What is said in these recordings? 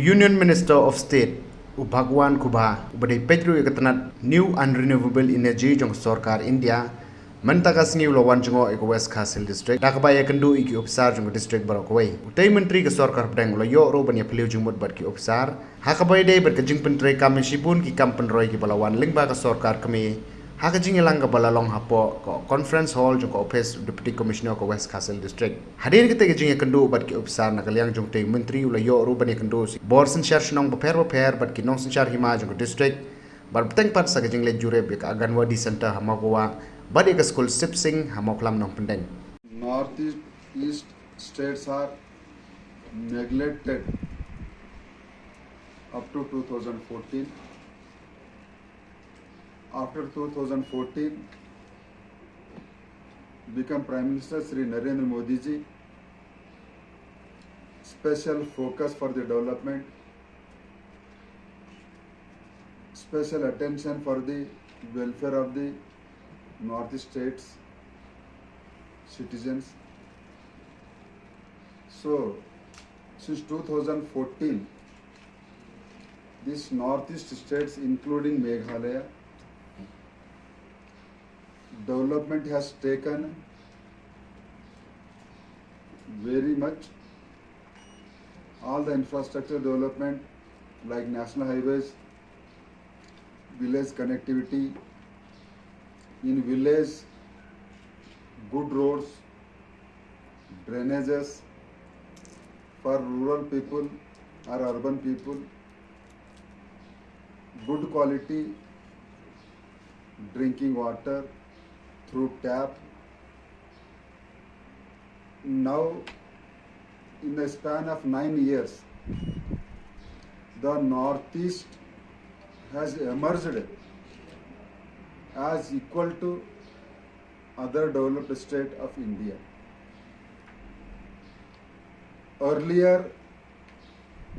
Union Minister of State Bhagwan Khmih ubadai petro ikatanat new and renewable energy jong Sarkar India mentaka singiu lawan jongo eko West Castle District dakabaya kendu iki officer jong district Barokway utai menteri ke Sarkar pedang lo yo ro bania peliu jong mod ki officer hakabay dai ber ke Jingpyntreikam mensipun ki kampen roy ki balawan lingba ke Sarkar Khmih haka jing ilang ke balalong hapo ko conference hall jong ko office deputy commissioner ko West Castle District hadir kita ke jing kendu bat ki officer nakaliang jong te menteri lo yo ro bania kendu bor sensyar shnong beper bat ki nong sensyar hima jong district bar beteng pat sa ke jing le jure be ka aganwa di center hamawa badi ke school sipsing hamoklam nong pendeng. Northeast states are neglected up to 2014. After 2014, become Prime Minister Sri Narendra Modi ji. Special focus for the development, special attention for the welfare of the Northeast states citizens. So, since 2014, these Northeast states, including Meghalaya, development has taken very much. All the infrastructure development like national highways, village connectivity, in village good roads, drainages for rural people or urban people, good quality drinking water through tap. Now, in the span of 9 years, the Northeast has emerged as equal to other developed state of India. Earlier,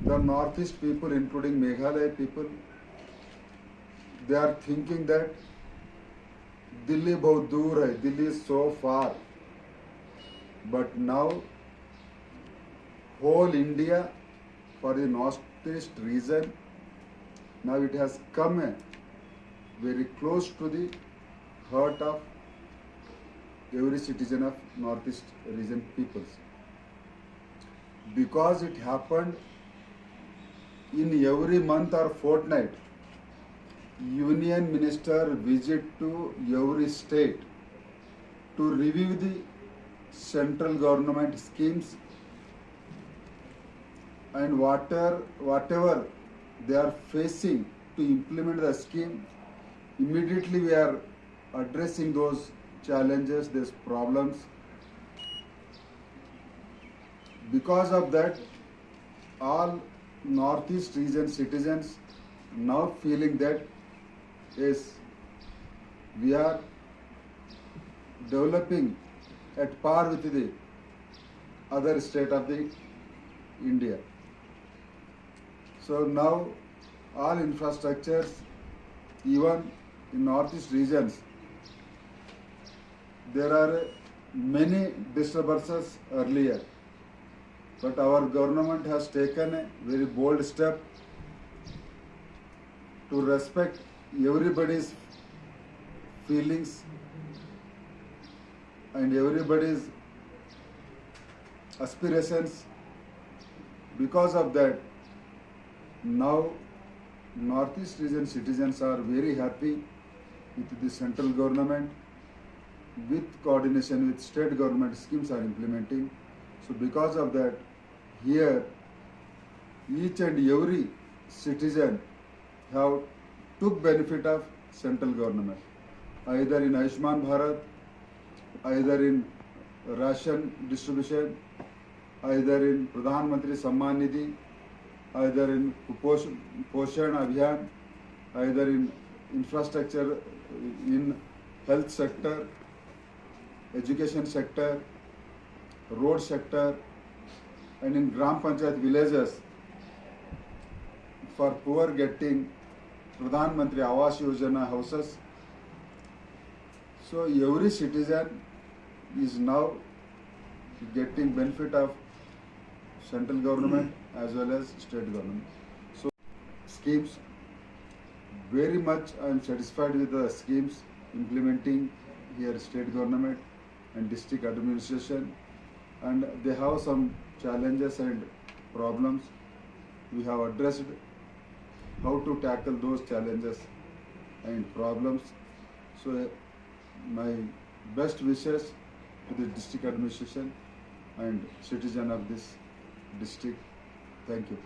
the Northeast people, including Meghalaya people, they are thinking that Delhi bahut dur hai, Delhi is so far. But now, whole India for the Northeast region, now it has come very close to the heart of every citizen of Northeast region peoples. Because it happened in every month or fortnight, Union Minister visit to every state to review the central government schemes and whatever they are facing to implement the scheme. Immediately we are addressing those challenges, these problems. Because of that, all Northeast region citizens now feeling that yes, we are developing at par with the other state of the India. So now all infrastructures, even in Northeast regions, there are many disturbances earlier, but our government has taken a very bold step to respect everybody's feelings and everybody's aspirations. Because of that, now Northeast region citizens are very happy with the central government, with coordination with state government schemes are implementing. So because of that, here each and every citizen have took benefit of central government, either in Ayushman Bharat, either in ration distribution, either in Pradhan Mantri Samman Nidhi, either in Poshan Abhiyan, either in infrastructure, in health sector, education sector, road sector, and in Gram Panchayat villages for poor getting Pradhan Mantri Awas Yojana houses. So every citizen is now getting benefit of central government as well as state government. So schemes, very much I am satisfied with the schemes implementing here state government and district administration, and they have some challenges and problems. We have addressed how to tackle those challenges and problems. So my best wishes to the district administration and citizen of this district. Thank you.